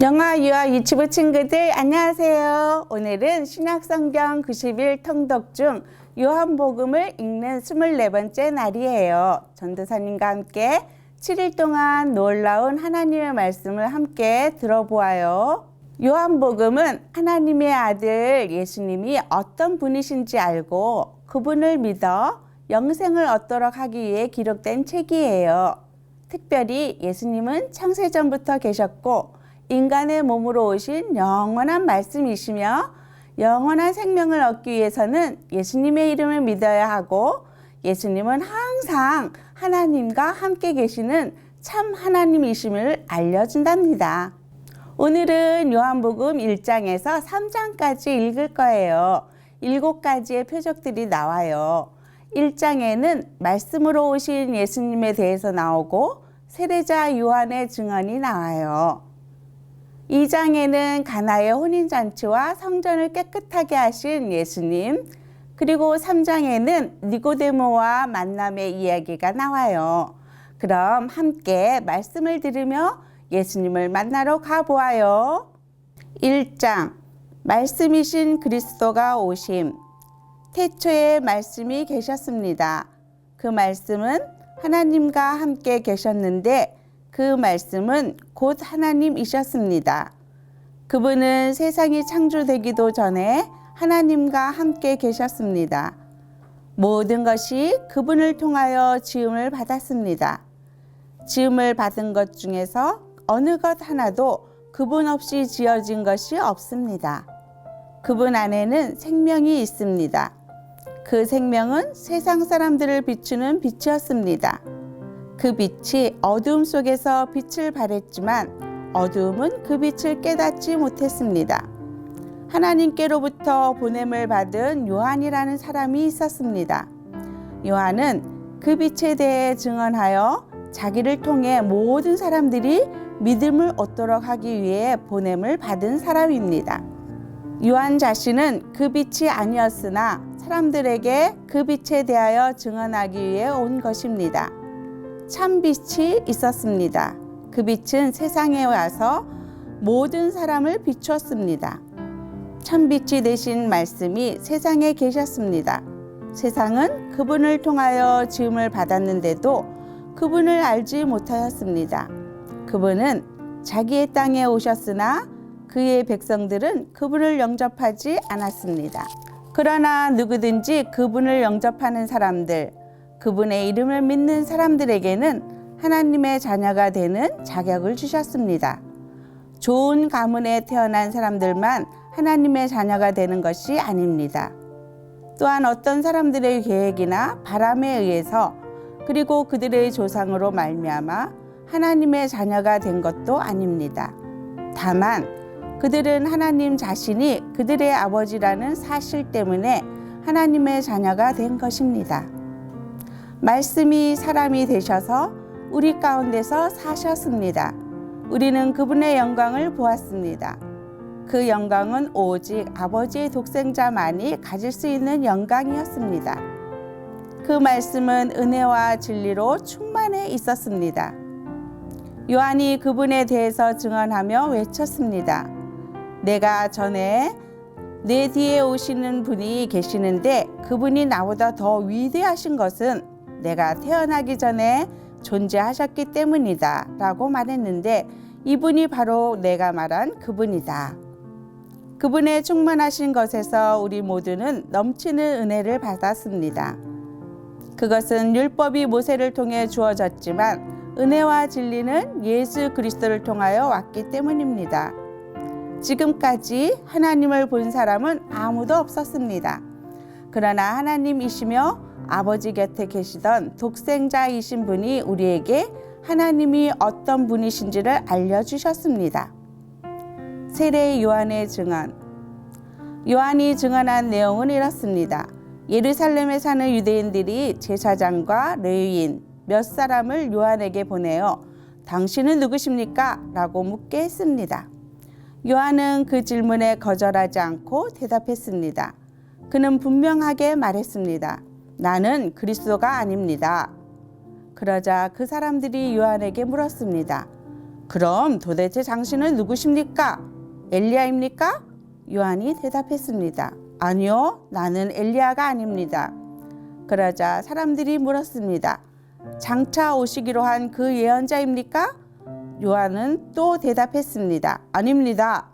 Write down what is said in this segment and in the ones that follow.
영어 유아 유치부 친구들 안녕하세요. 오늘은 신약성경 90일 통독 중 요한복음을 읽는 24번째 날이에요. 전도사님과 함께 7일 동안 놀라운 하나님의 말씀을 함께 들어보아요. 요한복음은 하나님의 아들 예수님이 어떤 분이신지 알고 그분을 믿어 영생을 얻도록 하기 위해 기록된 책이에요. 특별히 예수님은 창세전부터 계셨고 인간의 몸으로 오신 영원한 말씀이시며 영원한 생명을 얻기 위해서는 예수님의 이름을 믿어야 하고 예수님은 항상 하나님과 함께 계시는 참 하나님이심을 알려준답니다. 오늘은 요한복음 1장에서 3장까지 읽을 거예요. 7가지의 표적들이 나와요. 1장에는 말씀으로 오신 예수님에 대해서 나오고 세례자 요한의 증언이 나와요. 2장에는 가나의 혼인잔치와 성전을 깨끗하게 하신 예수님, 그리고 3장에는 니고데모와 만남의 이야기가 나와요. 그럼 함께 말씀을 들으며 예수님을 만나러 가보아요. 1장, 말씀이신 그리스도가 오심. 태초에 말씀이 계셨습니다. 그 말씀은 하나님과 함께 계셨는데 그 말씀은 곧 하나님이셨습니다. 그분은 세상이 창조되기도 전에 하나님과 함께 계셨습니다. 모든 것이 그분을 통하여 지음을 받았습니다. 지음을 받은 것 중에서 어느 것 하나도 그분 없이 지어진 것이 없습니다. 그분 안에는 생명이 있습니다. 그 생명은 세상 사람들을 비추는 빛이었습니다. 그 빛이 어두움 속에서 빛을 발했지만 어두움은 그 빛을 깨닫지 못했습니다. 하나님께로부터 보냄을 받은 요한이라는 사람이 있었습니다. 요한은 그 빛에 대해 증언하여 자기를 통해 모든 사람들이 믿음을 얻도록 하기 위해 보냄을 받은 사람입니다. 요한 자신은 그 빛이 아니었으나 사람들에게 그 빛에 대하여 증언하기 위해 온 것입니다. 참 빛이 있었습니다. 그 빛은 세상에 와서 모든 사람을 비추었습니다. 참 빛이 되신 말씀이 세상에 계셨습니다. 세상은 그분을 통하여 지음을 받았는데도 그분을 알지 못하였습니다. 그분은 자기의 땅에 오셨으나 그의 백성들은 그분을 영접하지 않았습니다. 그러나 누구든지 그분을 영접하는 사람들, 그분의 이름을 믿는 사람들에게는 하나님의 자녀가 되는 자격을 주셨습니다. 좋은 가문에 태어난 사람들만 하나님의 자녀가 되는 것이 아닙니다. 또한 어떤 사람들의 계획이나 바람에 의해서 그리고 그들의 조상으로 말미암아 하나님의 자녀가 된 것도 아닙니다. 다만 그들은 하나님 자신이 그들의 아버지라는 사실 때문에 하나님의 자녀가 된 것입니다. 말씀이 사람이 되셔서 우리 가운데서 사셨습니다. 우리는 그분의 영광을 보았습니다. 그 영광은 오직 아버지의 독생자만이 가질 수 있는 영광이었습니다. 그 말씀은 은혜와 진리로 충만해 있었습니다. 요한이 그분에 대해서 증언하며 외쳤습니다. 내가 전에 내 뒤에 오시는 분이 계시는데 그분이 나보다 더 위대하신 것은 내가 태어나기 전에 존재하셨기 때문이다 라고 말했는데 이분이 바로 내가 말한 그분이다. 그분의 충만하신 것에서 우리 모두는 넘치는 은혜를 받았습니다. 그것은 율법이 모세를 통해 주어졌지만 은혜와 진리는 예수 그리스도를 통하여 왔기 때문입니다. 지금까지 하나님을 본 사람은 아무도 없었습니다. 그러나 하나님이시며 아버지 곁에 계시던 독생자이신 분이 우리에게 하나님이 어떤 분이신지를 알려주셨습니다. 세례 요한의 증언. 요한이 증언한 내용은 이렇습니다. 예루살렘에 사는 유대인들이 제사장과 레위인 몇 사람을 요한에게 보내어 당신은 누구십니까? 라고 묻게 했습니다. 요한은 그 질문에 거절하지 않고 대답했습니다. 그는 분명하게 말했습니다. 나는 그리스도가 아닙니다. 그러자 그 사람들이 요한에게 물었습니다. 그럼 도대체 당신은 누구십니까? 엘리야입니까? 요한이 대답했습니다. 아니요, 나는 엘리야가 아닙니다. 그러자 사람들이 물었습니다. 장차 오시기로 한 그 예언자입니까? 요한은 또 대답했습니다. 아닙니다.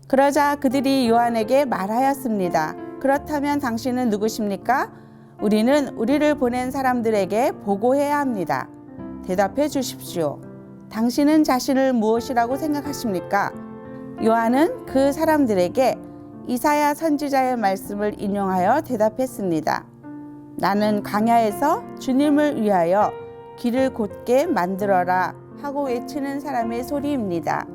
그러자 그들이 요한에게 말하였습니다. 그렇다면 당신은 누구십니까? 우리는 우리를 보낸 사람들에게 보고해야 합니다. 대답해 주십시오. 당신은 자신을 무엇이라고 생각하십니까? 요한은 그 사람들에게 이사야 선지자의 말씀을 인용하여 대답했습니다. 나는 광야에서 주님을 위하여 길을 곧게 만들어라 하고 외치는 사람의 소리입니다.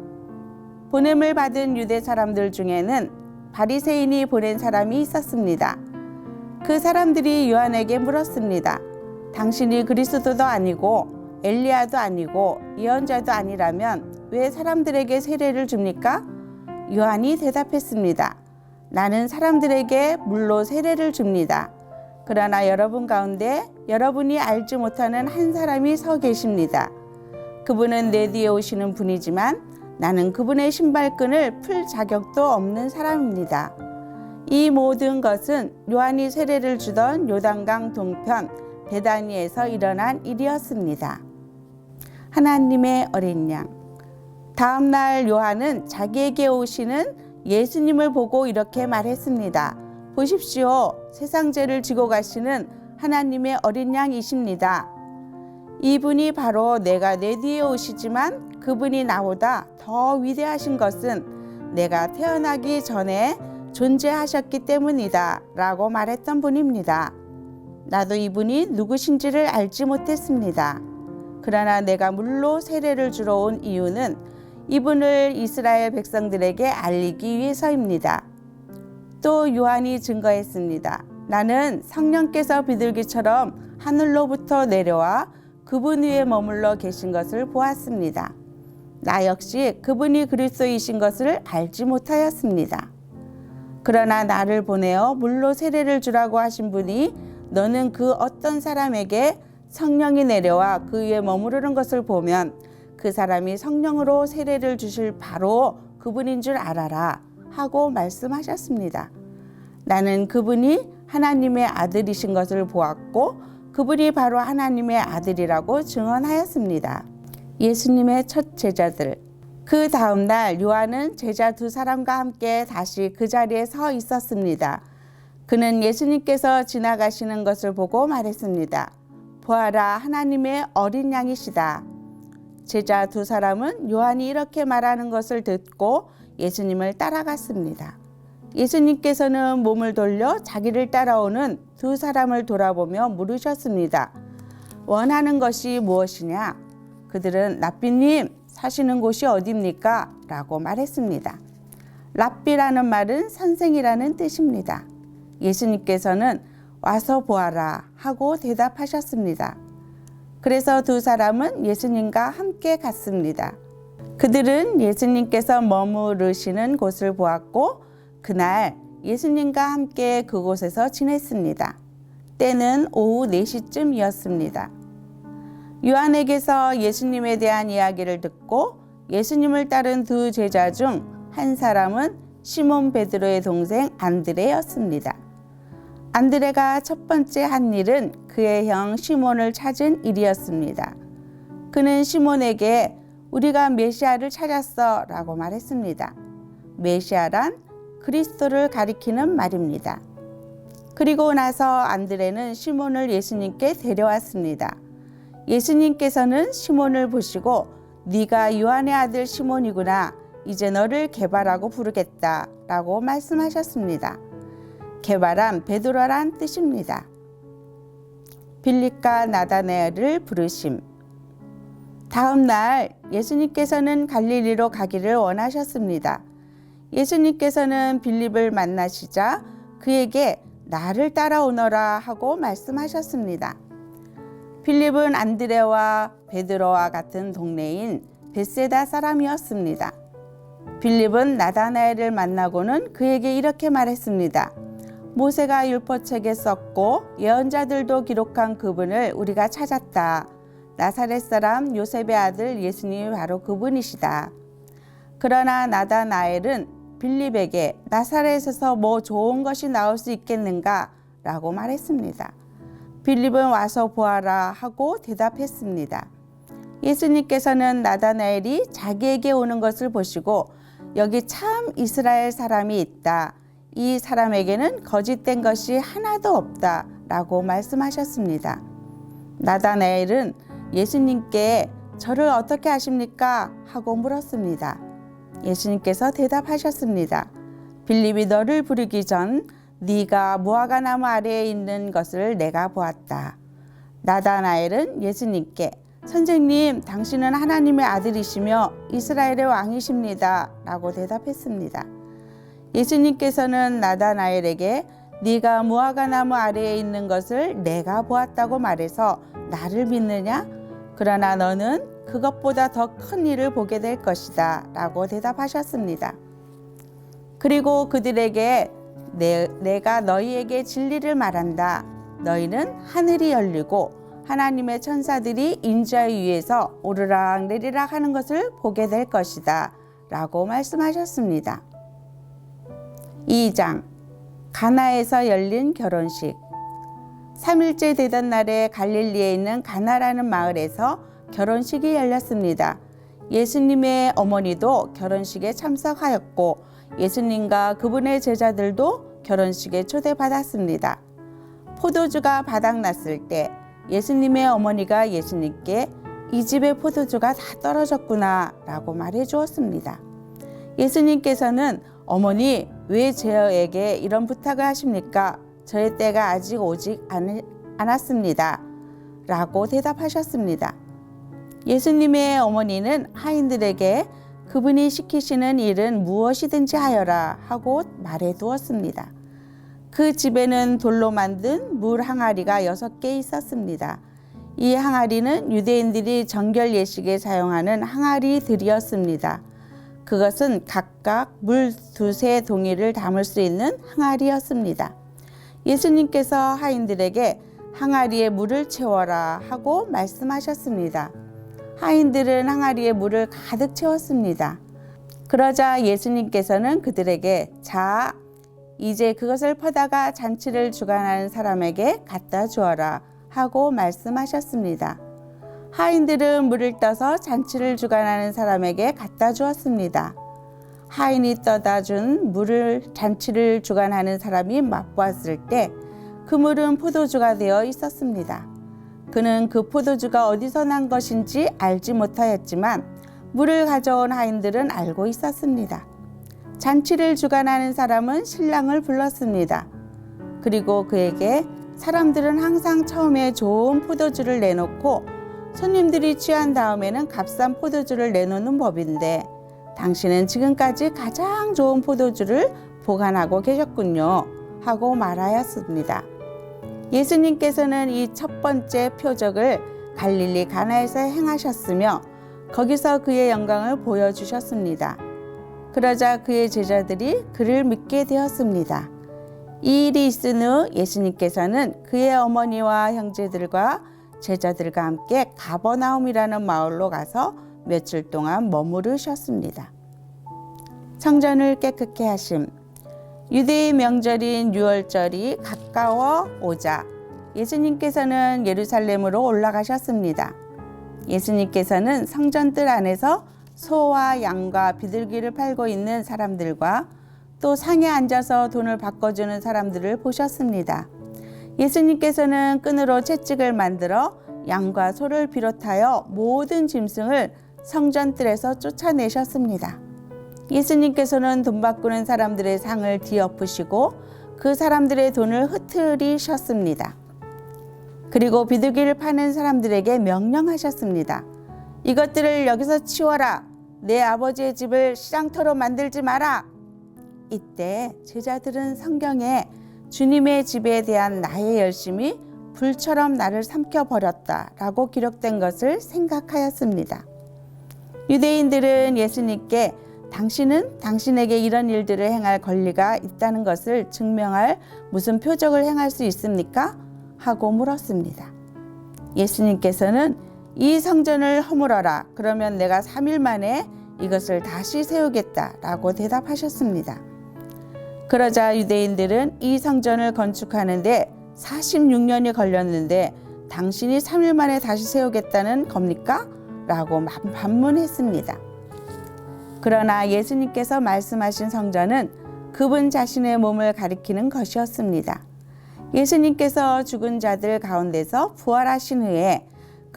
보냄을 받은 유대 사람들 중에는 바리새인이 보낸 사람이 있었습니다. 그 사람들이 요한에게 물었습니다. 당신이 그리스도도 아니고 엘리야도 아니고 예언자도 아니라면 왜 사람들에게 세례를 줍니까? 요한이 대답했습니다. 나는 사람들에게 물로 세례를 줍니다. 그러나 여러분 가운데 여러분이 알지 못하는 한 사람이 서 계십니다. 그분은 내 뒤에 오시는 분이지만 나는 그분의 신발끈을 풀 자격도 없는 사람입니다. 이 모든 것은 요한이 세례를 주던 요단강 동편 베다니에서 일어난 일이었습니다. 하나님의 어린 양. 다음 날 요한은 자기에게 오시는 예수님을 보고 이렇게 말했습니다. 보십시오. 세상 죄를 지고 가시는 하나님의 어린 양이십니다. 이분이 바로 내가 내 뒤에 오시지만 그분이 나보다 더 위대하신 것은 내가 태어나기 전에 존재하셨기 때문이다 라고 말했던 분입니다. 나도 이분이 누구신지를 알지 못했습니다. 그러나 내가 물로 세례를 주러 온 이유는 이분을 이스라엘 백성들에게 알리기 위해서입니다. 또 요한이 증거했습니다. 나는 성령께서 비둘기처럼 하늘로부터 내려와 그분 위에 머물러 계신 것을 보았습니다. 나 역시 그분이 그리스도이신 것을 알지 못하였습니다. 그러나 나를 보내어 물로 세례를 주라고 하신 분이 너는 그 어떤 사람에게 성령이 내려와 그 위에 머무르는 것을 보면 그 사람이 성령으로 세례를 주실 바로 그분인 줄 알아라 하고 말씀하셨습니다. 나는 그분이 하나님의 아들이신 것을 보았고 그분이 바로 하나님의 아들이라고 증언하였습니다. 예수님의 첫 제자들. 그 다음 날 요한은 제자 두 사람과 함께 다시 그 자리에 서 있었습니다. 그는 예수님께서 지나가시는 것을 보고 말했습니다. 보아라, 하나님의 어린 양이시다. 제자 두 사람은 요한이 이렇게 말하는 것을 듣고 예수님을 따라갔습니다. 예수님께서는 몸을 돌려 자기를 따라오는 두 사람을 돌아보며 물으셨습니다. 원하는 것이 무엇이냐? 그들은 랍비님, 사시는 곳이 어디입니까? 라고 말했습니다. 랍비라는 말은 선생이라는 뜻입니다. 예수님께서는 와서 보아라 하고 대답하셨습니다. 그래서 두 사람은 예수님과 함께 갔습니다. 그들은 예수님께서 머무르시는 곳을 보았고 그날 예수님과 함께 그곳에서 지냈습니다. 때는 오후 4시쯤이었습니다. 요한에게서 예수님에 대한 이야기를 듣고 예수님을 따른 두 제자 중 한 사람은 시몬 베드로의 동생 안드레였습니다. 안드레가 첫 번째 한 일은 그의 형 시몬을 찾은 일이었습니다. 그는 시몬에게 우리가 메시아를 찾았어 라고 말했습니다. 메시아란 그리스도를 가리키는 말입니다. 그리고 나서 안드레는 시몬을 예수님께 데려왔습니다. 예수님께서는 시몬을 보시고 네가 요한의 아들 시몬이구나. 이제 너를 게바라고 부르겠다 라고 말씀하셨습니다. 게바란 베드로란 뜻입니다. 빌립과 나다나엘을 부르심. 다음 날 예수님께서는 갈릴리로 가기를 원하셨습니다. 예수님께서는 빌립을 만나시자 그에게 나를 따라오너라 하고 말씀하셨습니다. 빌립은 안드레와 베드로와 같은 동네인 벳세다 사람이었습니다. 빌립은 나다나엘을 만나고는 그에게 이렇게 말했습니다. 모세가 율법책에 썼고 예언자들도 기록한 그분을 우리가 찾았다. 나사렛 사람 요셉의 아들 예수님이 바로 그분이시다. 그러나 나다나엘은 빌립에게 나사렛에서 뭐 좋은 것이 나올 수 있겠는가? 라고 말했습니다. 빌립은 와서 보아라 하고 대답했습니다. 예수님께서는 나다나엘이 자기에게 오는 것을 보시고 여기 참 이스라엘 사람이 있다. 이 사람에게는 거짓된 것이 하나도 없다. 라고 말씀하셨습니다. 나다나엘은 예수님께 저를 어떻게 아십니까? 하고 물었습니다. 예수님께서 대답하셨습니다. 빌립이 너를 부르기 전 네가 무화과 나무 아래에 있는 것을 내가 보았다. 나다나엘은 예수님께 선생님, 당신은 하나님의 아들이시며 이스라엘의 왕이십니다. 라고 대답했습니다. 예수님께서는 나다나엘에게 네가 무화과 나무 아래에 있는 것을 내가 보았다고 말해서 나를 믿느냐? 그러나 너는 그것보다 더 큰 일을 보게 될 것이다. 라고 대답하셨습니다. 그리고 그들에게 내가 너희에게 진리를 말한다. 너희는 하늘이 열리고 하나님의 천사들이 인자 위에서 오르락 내리락 하는 것을 보게 될 것이다. 라고 말씀하셨습니다. 2장 가나에서 열린 결혼식. 3일째 되던 날에 갈릴리에 있는 가나라는 마을에서 결혼식이 열렸습니다. 예수님의 어머니도 결혼식에 참석하였고 예수님과 그분의 제자들도 결혼식에 초대받았습니다. 포도주가 바닥났을 때 예수님의 어머니가 예수님께 이 집의 포도주가 다 떨어졌구나 라고 말해 주었습니다. 예수님께서는 어머니 왜 저에게 이런 부탁을 하십니까? 저의 때가 아직 오지 않았습니다. 라고 대답하셨습니다. 예수님의 어머니는 하인들에게 그분이 시키시는 일은 무엇이든지 하여라 하고 말해 두었습니다. 그 집에는 돌로 만든 물 항아리가 6개 있었습니다. 이 항아리는 유대인들이 정결 예식에 사용하는 항아리들이었습니다. 그것은 각각 물 2-3동이를 담을 수 있는 항아리였습니다. 예수님께서 하인들에게 항아리에 물을 채워라 하고 말씀하셨습니다. 하인들은 항아리에 물을 가득 채웠습니다. 그러자 예수님께서는 그들에게 자, 이제 그것을 퍼다가 잔치를 주관하는 사람에게 갖다 주어라 하고 말씀하셨습니다. 하인들은 물을 떠서 잔치를 주관하는 사람에게 갖다 주었습니다. 하인이 떠다 준 물을 잔치를 주관하는 사람이 맛보았을 때 그 물은 포도주가 되어 있었습니다. 그는 그 포도주가 어디서 난 것인지 알지 못하였지만 물을 가져온 하인들은 알고 있었습니다. 잔치를 주관하는 사람은 신랑을 불렀습니다. 그리고 그에게 사람들은 항상 처음에 좋은 포도주를 내놓고 손님들이 취한 다음에는 값싼 포도주를 내놓는 법인데 당신은 지금까지 가장 좋은 포도주를 보관하고 계셨군요 하고 말하였습니다. 예수님께서는 이 첫 번째 표적을 갈릴리 가나에서 행하셨으며 거기서 그의 영광을 보여주셨습니다. 그러자 그의 제자들이 그를 믿게 되었습니다. 이 일이 있은 후 예수님께서는 그의 어머니와 형제들과 제자들과 함께 가버나움이라는 마을로 가서 며칠 동안 머무르셨습니다. 성전을 깨끗게 하심. 유대의 명절인 유월절이 가까워 오자 예수님께서는 예루살렘으로 올라가셨습니다. 예수님께서는 성전뜰 안에서 소와 양과 비둘기를 팔고 있는 사람들과 또 상에 앉아서 돈을 바꿔주는 사람들을 보셨습니다. 예수님께서는 끈으로 채찍을 만들어 양과 소를 비롯하여 모든 짐승을 성전뜰에서 쫓아내셨습니다. 예수님께서는 돈 바꾸는 사람들의 상을 뒤엎으시고 그 사람들의 돈을 흐트리셨습니다. 그리고 비둘기를 파는 사람들에게 명령하셨습니다. 이것들을 여기서 치워라. 내 아버지의 집을 시장터로 만들지 마라. 이때 제자들은 성경에 주님의 집에 대한 나의 열심이 불처럼 나를 삼켜버렸다 라고 기록된 것을 생각하였습니다. 유대인들은 예수님께 당신은 당신에게 이런 일들을 행할 권리가 있다는 것을 증명할 무슨 표적을 행할 수 있습니까? 하고 물었습니다. 예수님께서는 이 성전을 허물어라. 그러면 내가 3일 만에 이것을 다시 세우겠다라고 대답하셨습니다. 그러자 유대인들은 이 성전을 건축하는데 46년이 걸렸는데 당신이 3일 만에 다시 세우겠다는 겁니까? 라고 반문했습니다. 그러나 예수님께서 말씀하신 성전은 그분 자신의 몸을 가리키는 것이었습니다. 예수님께서 죽은 자들 가운데서 부활하신 후에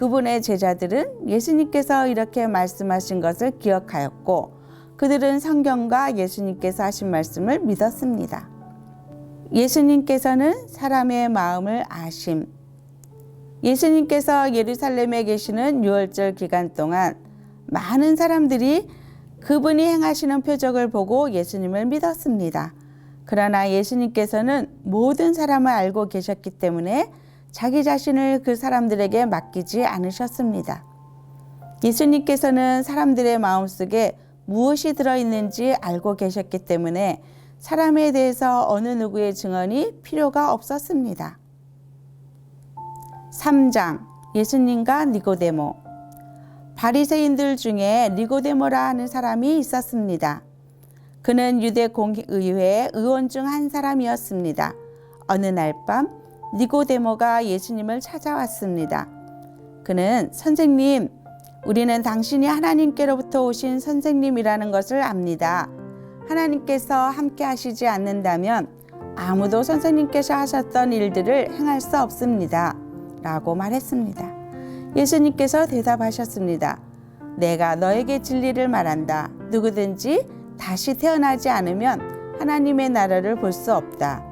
그분의 제자들은 예수님께서 이렇게 말씀하신 것을 기억하였고 그들은 성경과 예수님께서 하신 말씀을 믿었습니다. 예수님께서는 사람의 마음을 아심. 예수님께서 예루살렘에 계시는 유월절 기간 동안 많은 사람들이 그분이 행하시는 표적을 보고 예수님을 믿었습니다. 그러나 예수님께서는 모든 사람을 알고 계셨기 때문에 자기 자신을 그 사람들에게 맡기지 않으셨습니다. 예수님께서는 사람들의 마음속에 무엇이 들어있는지 알고 계셨기 때문에 사람에 대해서 어느 누구의 증언이 필요가 없었습니다. 3장 예수님과 니고데모. 바리새인들 중에 니고데모라 하는 사람이 있었습니다. 그는 유대 공의회 의원 중 한 사람이었습니다. 어느 날 밤 니고데모가 예수님을 찾아왔습니다. 그는 선생님, 우리는 당신이 하나님께로부터 오신 선생님이라는 것을 압니다. 하나님께서 함께 하시지 않는다면 아무도 선생님께서 하셨던 일들을 행할 수 없습니다. 라고 말했습니다. 예수님께서 대답하셨습니다. 내가 너에게 진리를 말한다. 누구든지 다시 태어나지 않으면 하나님의 나라를 볼 수 없다.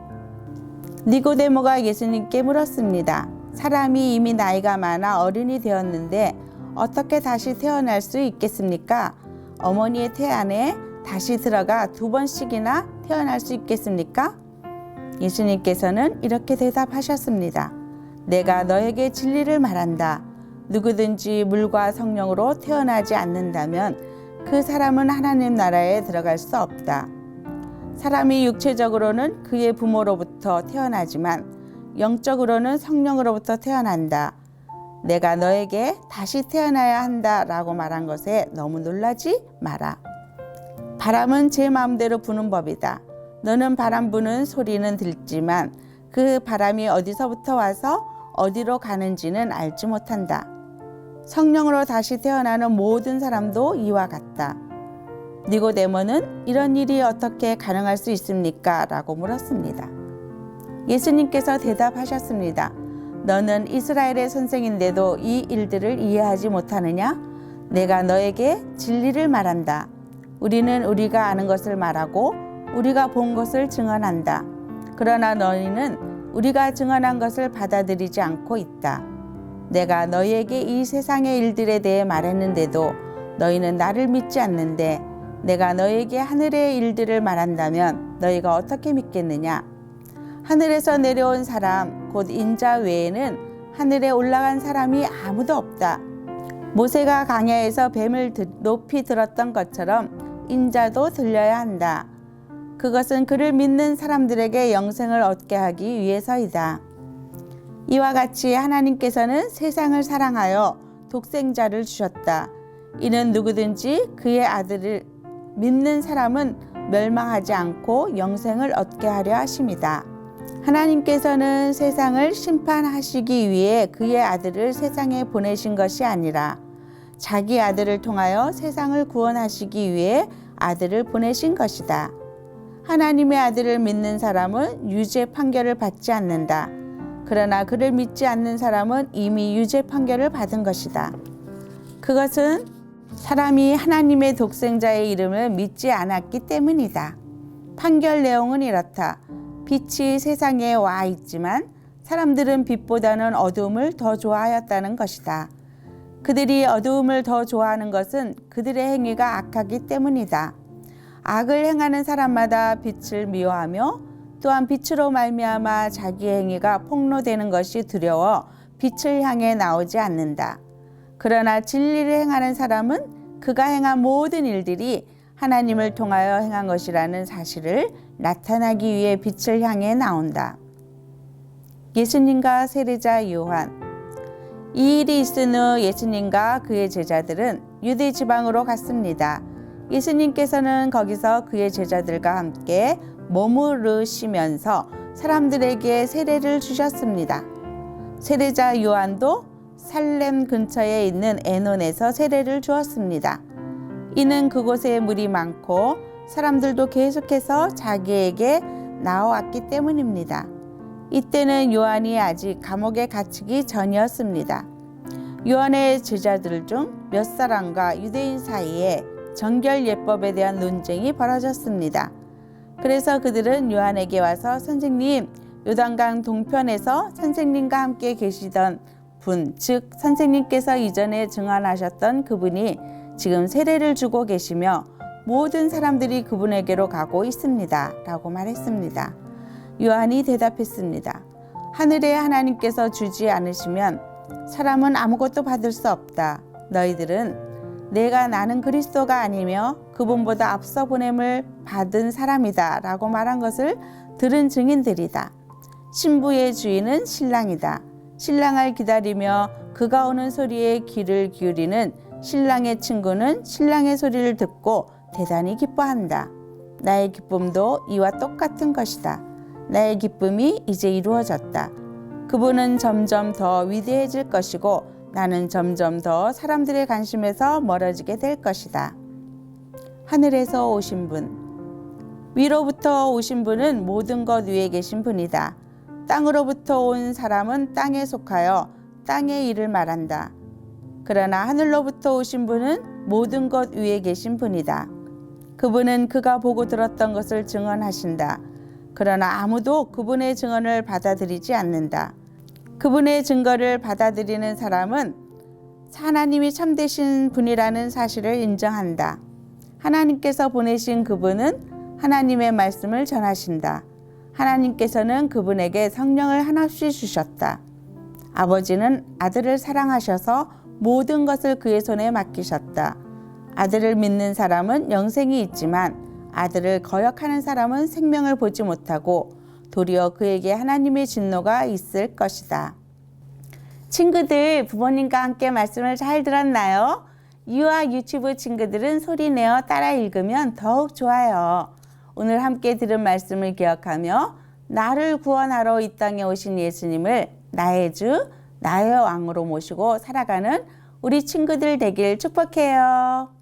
니고데모가 예수님께 물었습니다. 사람이 이미 나이가 많아 어른이 되었는데 어떻게 다시 태어날 수 있겠습니까? 어머니의 태 안에 다시 들어가 2번씩이나 태어날 수 있겠습니까? 예수님께서는 이렇게 대답하셨습니다. 내가 너에게 진리를 말한다. 누구든지 물과 성령으로 태어나지 않는다면 그 사람은 하나님 나라에 들어갈 수 없다. 사람이 육체적으로는 그의 부모로부터 태어나지만 영적으로는 성령으로부터 태어난다. 내가 너에게 다시 태어나야 한다라고 말한 것에 너무 놀라지 마라. 바람은 제 마음대로 부는 법이다. 너는 바람 부는 소리는 듣지만 그 바람이 어디서부터 와서 어디로 가는지는 알지 못한다. 성령으로 다시 태어나는 모든 사람도 이와 같다. 니고데모는 이런 일이 어떻게 가능할 수 있습니까? 라고 물었습니다. 예수님께서 대답하셨습니다. 너는 이스라엘의 선생인데도 이 일들을 이해하지 못하느냐? 내가 너에게 진리를 말한다. 우리는 우리가 아는 것을 말하고 우리가 본 것을 증언한다. 그러나 너희는 우리가 증언한 것을 받아들이지 않고 있다. 내가 너희에게 이 세상의 일들에 대해 말했는데도 너희는 나를 믿지 않는데 내가 너희에게 하늘의 일들을 말한다면 너희가 어떻게 믿겠느냐? 하늘에서 내려온 사람 곧 인자 외에는 하늘에 올라간 사람이 아무도 없다. 모세가 광야에서 뱀을 높이 들었던 것처럼 인자도 들려야 한다. 그것은 그를 믿는 사람들에게 영생을 얻게 하기 위해서이다. 이와 같이 하나님께서는 세상을 사랑하여 독생자를 주셨다. 이는 누구든지 그의 아들을 믿는 사람은 멸망하지 않고 영생을 얻게 하려 하심이다. 하나님께서는 세상을 심판하시기 위해 그의 아들을 세상에 보내신 것이 아니라 자기 아들을 통하여 세상을 구원하시기 위해 아들을 보내신 것이다. 하나님의 아들을 믿는 사람은 유죄 판결을 받지 않는다. 그러나 그를 믿지 않는 사람은 이미 유죄 판결을 받은 것이다. 그것은 사람이 하나님의 독생자의 이름을 믿지 않았기 때문이다. 판결 내용은 이렇다. 빛이 세상에 와 있지만 사람들은 빛보다는 어두움을 더 좋아하였다는 것이다. 그들이 어두움을 더 좋아하는 것은 그들의 행위가 악하기 때문이다. 악을 행하는 사람마다 빛을 미워하며 또한 빛으로 말미암아 자기의 행위가 폭로되는 것이 두려워 빛을 향해 나오지 않는다. 그러나 진리를 행하는 사람은 그가 행한 모든 일들이 하나님을 통하여 행한 것이라는 사실을 나타나기 위해 빛을 향해 나온다. 예수님과 세례자 요한. 이 일이 있은 후 예수님과 그의 제자들은 유대 지방으로 갔습니다. 예수님께서는 거기서 그의 제자들과 함께 머무르시면서 사람들에게 세례를 주셨습니다. 세례자 요한도 살렘 근처에 있는 에논에서 세례를 주었습니다. 이는 그곳에 물이 많고 사람들도 계속해서 자기에게 나와왔기 때문입니다. 이때는 요한이 아직 감옥에 갇히기 전이었습니다. 요한의 제자들 중 몇 사람과 유대인 사이에 정결 예법에 대한 논쟁이 벌어졌습니다. 그래서 그들은 요한에게 와서 선생님, 요단강 동편에서 선생님과 함께 계시던 분, 즉 선생님께서 이전에 증언하셨던 그분이 지금 세례를 주고 계시며 모든 사람들이 그분에게로 가고 있습니다. 라고 말했습니다. 요한이 대답했습니다. 하늘에 하나님께서 주지 않으시면 사람은 아무것도 받을 수 없다. 너희들은 내가 나는 그리스도가 아니며 그분보다 앞서 보냄을 받은 사람이다. 라고 말한 것을 들은 증인들이다. 신부의 주인은 신랑이다. 신랑을 기다리며 그가 오는 소리에 귀를 기울이는 신랑의 친구는 신랑의 소리를 듣고 대단히 기뻐한다. 나의 기쁨도 이와 똑같은 것이다. 나의 기쁨이 이제 이루어졌다. 그분은 점점 더 위대해질 것이고 나는 점점 더 사람들의 관심에서 멀어지게 될 것이다. 하늘에서 오신 분. 위로부터 오신 분은 모든 것 위에 계신 분이다. 땅으로부터 온 사람은 땅에 속하여 땅의 일을 말한다. 그러나 하늘로부터 오신 분은 모든 것 위에 계신 분이다. 그분은 그가 보고 들었던 것을 증언하신다. 그러나 아무도 그분의 증언을 받아들이지 않는다. 그분의 증거를 받아들이는 사람은 하나님이 참되신 분이라는 사실을 인정한다. 하나님께서 보내신 그분은 하나님의 말씀을 전하신다. 하나님께서는 그분에게 성령을 한없이 주셨다. 아버지는 아들을 사랑하셔서 모든 것을 그의 손에 맡기셨다. 아들을 믿는 사람은 영생이 있지만 아들을 거역하는 사람은 생명을 보지 못하고 도리어 그에게 하나님의 진노가 있을 것이다. 친구들, 부모님과 함께 말씀을 잘 들었나요? 유아 유치부 친구들은 소리내어 따라 읽으면 더욱 좋아요. 오늘 함께 들은 말씀을 기억하며 나를 구원하러 이 땅에 오신 예수님을 나의 주, 나의 왕으로 모시고 살아가는 우리 친구들 되길 축복해요.